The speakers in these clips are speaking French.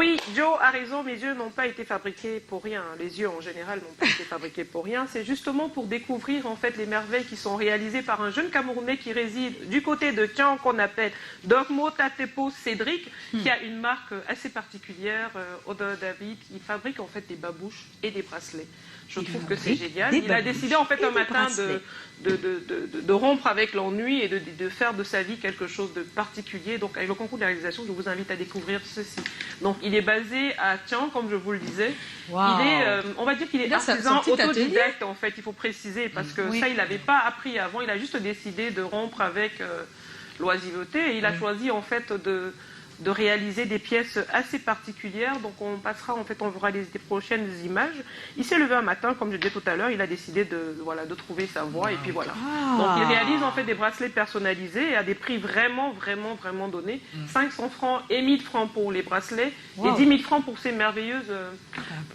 Oui, Joe a raison, mes yeux n'ont pas été fabriqués pour rien. Les yeux en général n'ont pas été fabriqués pour rien. C'est justement pour découvrir en fait les merveilles qui sont réalisées par un jeune Camerounais qui réside du côté de Tian, qu'on appelle Dogmo Tatepo Cédric, qui a une marque assez particulière, Oda David. Il fabrique en fait des babouches et des bracelets. Je trouve que c'est génial. Il a décidé en fait un matin de rompre avec l'ennui et de faire de sa vie quelque chose de particulier. Donc avec le concours de la réalisation, je vous invite à découvrir ceci. Donc il est basé à Tian, comme je vous le disais. Wow. Il est, on va dire qu'il est artisan autodidacte en fait, il faut préciser, parce que ça il n'avait pas appris avant. Il a juste décidé de rompre avec l'oisiveté et il a choisi en fait de réaliser des pièces assez particulières. Donc on passera, en fait, on verra les prochaines images. Il s'est levé un matin, comme je disais tout à l'heure, il a décidé de trouver sa voie et puis voilà. Donc il réalise en fait des bracelets personnalisés à des prix vraiment donnés. 500 francs et 1000 francs pour les bracelets et 10 000 francs pour ces merveilleuses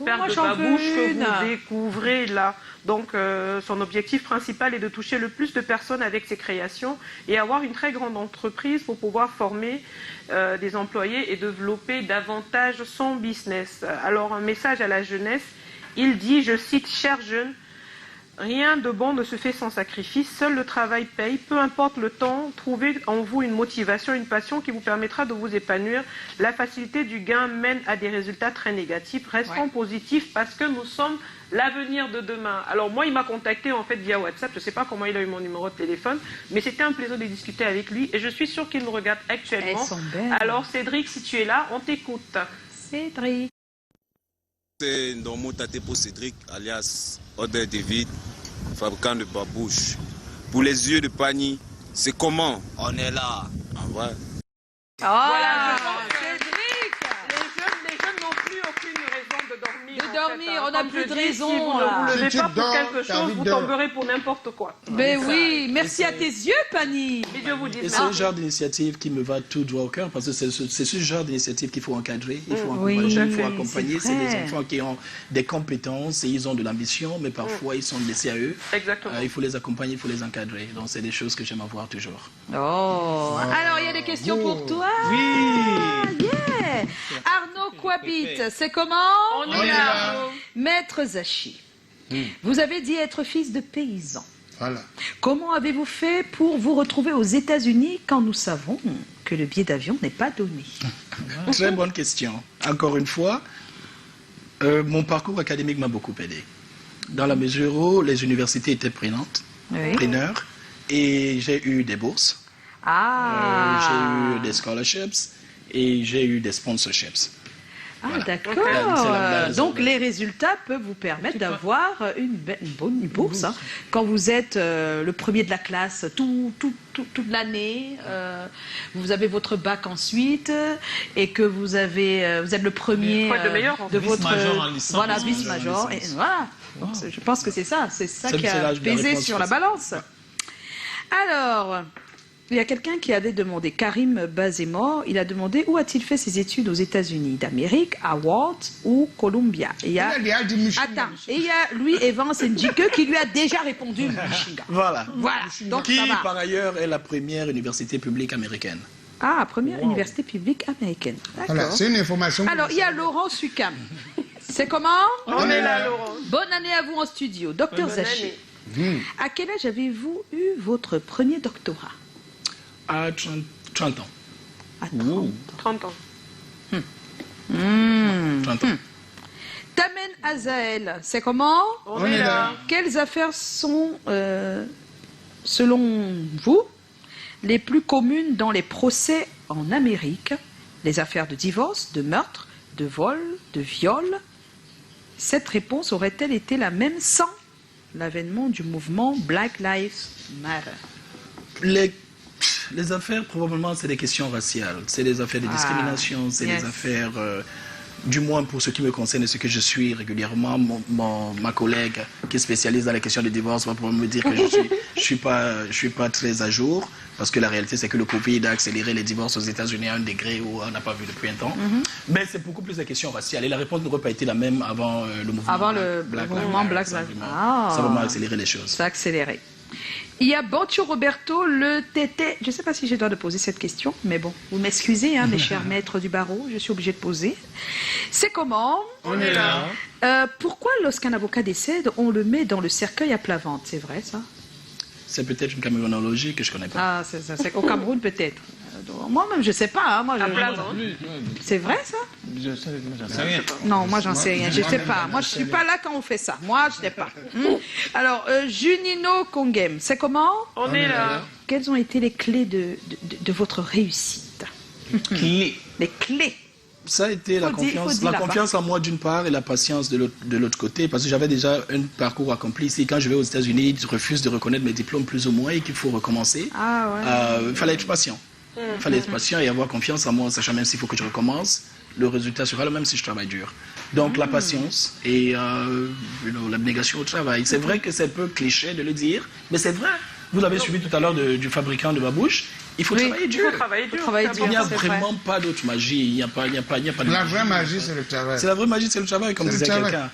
paires de babouches que vous découvrez là. Donc son objectif principal est de toucher le plus de personnes avec ses créations et avoir une très grande entreprise pour pouvoir former des employés et développer davantage son business. Alors un message à la jeunesse, il dit, je cite, chers jeunes, rien de bon ne se fait sans sacrifice, seul le travail paye, peu importe le temps, trouvez en vous une motivation, une passion qui vous permettra de vous épanouir. La facilité du gain mène à des résultats très négatifs. Restons positifs parce que nous sommes l'avenir de demain. Alors moi, il m'a contacté en fait via WhatsApp, je ne sais pas comment il a eu mon numéro de téléphone, mais c'était un plaisir de discuter avec lui et je suis sûre qu'il me regarde actuellement. Elles sont belles. Alors Cédric, si tu es là, on t'écoute. Cédric. C'est Dogmo Tatepo Cédric, alias Oda David, fabricant de babouches. Pour les yeux de Pani, c'est comment? On est là. En vrai. Voilà, Cédric. Les jeunes n'ont plus aucune raison de dormir. On n'a plus de raison. Si vous ne vous levez pas pour quelque chose, vous tomberez pour n'importe quoi. Mais oui, merci à tes yeux, Pani. Et Dieu vous dise Et c'est le genre d'initiative qui me va tout droit au cœur, parce que c'est ce genre d'initiative qu'il faut encadrer, il faut encourager, il faut accompagner. C'est des enfants qui ont des compétences et ils ont de l'ambition, mais parfois ils sont laissés à eux. Exactement. Il faut les accompagner, il faut les encadrer. Donc c'est des choses que j'aime avoir toujours. Oh, alors il y a des questions pour toi. Oui. Yeah. Arnaud Kouabit, c'est comment? On est là. Maître Zachi, vous avez dit être fils de paysan. Voilà. Comment avez-vous fait pour vous retrouver aux États-Unis quand nous savons que le billet d'avion n'est pas donné? Très bonne question. Encore une fois, mon parcours académique m'a beaucoup aidé. Dans la mesure où les universités étaient preneurs, et j'ai eu des bourses, j'ai eu des scholarships et j'ai eu des sponsorships. Ah, Voilà. d'accord. Donc les résultats peuvent vous permettre d'avoir une bonne bourse. Hein. Quand vous êtes le premier de la classe toute l'année, vous avez votre bac ensuite, et que vous êtes le premier de votre voilà, vice-major. Voilà. Donc, je pense que c'est ça qui a pesé sur la balance. Alors, il y a quelqu'un qui avait demandé, Karim Bazemore, il a demandé où a-t-il fait ses études aux États-Unis d'Amérique, à Walt ou Columbia. Et il y a, et il y a Louis Evans Ndjike qui lui a déjà répondu Michigan. Voilà. Donc, qui, ça va. par ailleurs, est la première université publique américaine. Ah, première université publique américaine. Voilà, c'est une information. Alors, il y a Laurent Sucam. C'est comment? On est là, Laurent. Bonne année à vous en studio. Docteur Zachi, à quel âge avez-vous eu votre premier doctorat? À 30 ans. À 30. 30 ans. 30 ans. Tamen Azael, c'est comment? On est là. Quelles affaires sont, selon vous, les plus communes dans les procès en Amérique? Les affaires de divorce, de meurtre, de vol, de viol? Cette réponse aurait-elle été la même sans l'avènement du mouvement Black Lives Matter? Les affaires, probablement, c'est des questions raciales. C'est des affaires de discrimination, c'est des affaires... du moins pour ce qui me concerne et ce que je suis régulièrement, ma collègue qui est spécialiste dans les questions de divorce va pouvoir me dire que je suis pas très à jour, parce que la réalité c'est que le Covid a accéléré les divorces aux États-Unis à un degré où on n'a pas vu depuis un temps. Mais c'est beaucoup plus des questions raciales et la réponse n'aurait pas été la même avant le mouvement Black Lives Matter. Ça a vraiment accéléré les choses. Ça a accéléré. Il y a Bancho Roberto, le tété. Je ne sais pas si j'ai le droit de poser cette question, mais bon, vous m'excusez, hein, mes chers maîtres du barreau, je suis obligée de poser. C'est comment? On est là. Pourquoi, lorsqu'un avocat décède, on le met dans le cercueil à plat ventre? C'est vrai, ça? C'est peut-être une caméronologie que je ne connais pas. Ah, c'est au Cameroun, peut-être. Moi-même, je ne sais pas. Hein, moi, c'est vrai, ça? J'en sais rien. Non, moi, j'en sais rien. Je ne sais pas. Moi, je ne suis pas là quand on fait ça. Moi, je ne sais pas. Alors, Junino Kongem, c'est comment? On est là. Quelles ont été les clés de votre réussite? Les clés. Ça a été la confiance en moi d'une part et la patience de l'autre côté, parce que j'avais déjà un parcours accompli ici. Quand je vais aux États-Unis, ils refusent de reconnaître mes diplômes plus ou moins et qu'il faut recommencer. Il fallait être patient. Il fallait être patient et avoir confiance en moi, sachant même s'il faut que je recommence, le résultat sera le même si je travaille dur. Donc la patience et l'abnégation au travail. C'est vrai que c'est un peu cliché de le dire, mais c'est vrai. Vous l'avez suivi tout à l'heure du fabricant de babouche. Il faut travailler dur. Il n'y a vraiment pas d'autre magie. Il n'y a pas de La vraie magie, c'est le travail. C'est la vraie magie, c'est le travail, comme disait quelqu'un.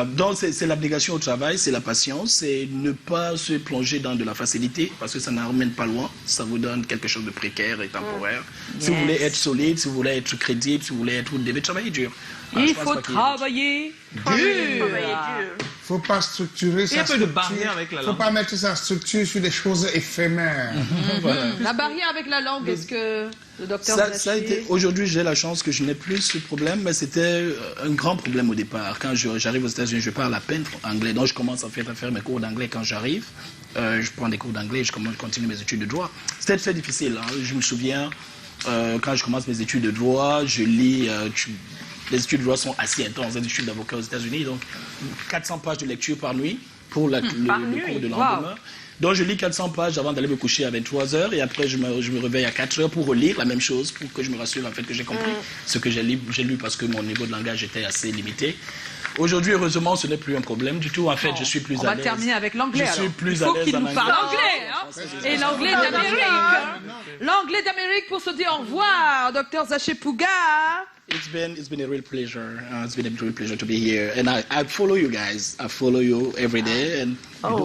Donc c'est l'abnégation au travail, c'est la patience, c'est ne pas se plonger dans de la facilité, parce que ça n'emmène pas loin. Ça vous donne quelque chose de précaire et temporaire. Si vous voulez être solide, si vous voulez être crédible, si vous voulez être... Vous devez travailler dur. Il faut travailler dur. Il ne faut pas structurer sa structure. Il y a un peu de barrière avec la langue. Il ne faut pas mettre sa structure sur des choses éphémères. La barrière avec la langue, est-ce que le docteur Aujourd'hui, j'ai la chance que je n'ai plus ce problème, mais c'était un grand problème au départ. Quand j'arrive aux États-Unis, je parle à peine anglais, donc je commence à faire mes cours d'anglais quand j'arrive. Je prends des cours d'anglais et je continue mes études de droit. C'était très difficile. Hein. Je me souviens, quand je commence mes études de droit, je lis... les études de droit sont assez intenses, les études d'avocat aux États-Unis, donc 400 pages de lecture par nuit pour le cours de lendemain. Donc je lis 400 pages avant d'aller me coucher à 23h et après je me réveille à 4h pour relire la même chose, pour que je me rassure en fait que j'ai compris ce que j'ai lu parce que mon niveau de langage était assez limité. Aujourd'hui, heureusement, ce n'est plus un problème du tout. En fait, je suis plus à l'aise. On va terminer avec l'anglais. Je suis plus à l'aise. Il faut qu'il nous parle anglais. Hein. Et l'anglais d'Amérique. L'anglais d'Amérique pour se dire au revoir, Dr Zaché Pouga. It's been a real pleasure. It's been a real pleasure to be here, and I follow you guys. I follow you every day, and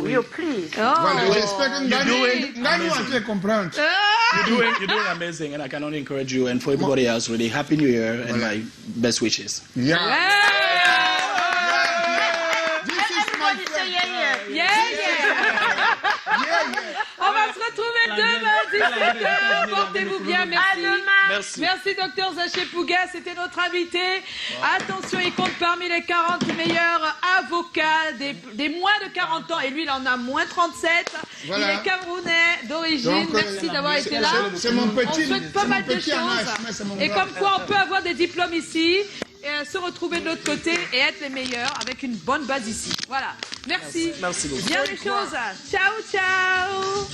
you're pleased. Voilà, j'espère que nous allons comprendre. You're doing amazing, and I can only encourage you. And for everybody else, really happy New Year and my best wishes. Yeah. On va se retrouver demain, 17h. Portez-vous bien, merci. Merci, Dr Zaché Pouga, c'était notre invité. Attention, il compte parmi les 40 meilleurs avocats des moins de 40 ans. Et lui, il en a moins 37. Voilà. Il est camerounais d'origine. Merci d'avoir été là. C'est mon petit. On souhaite pas mal de choses. Et comme quoi, on peut avoir des diplômes ici. Et se retrouver de l'autre côté et être les meilleurs avec une bonne base ici. Voilà. Merci. Merci beaucoup. Bien les choses. Ciao, ciao.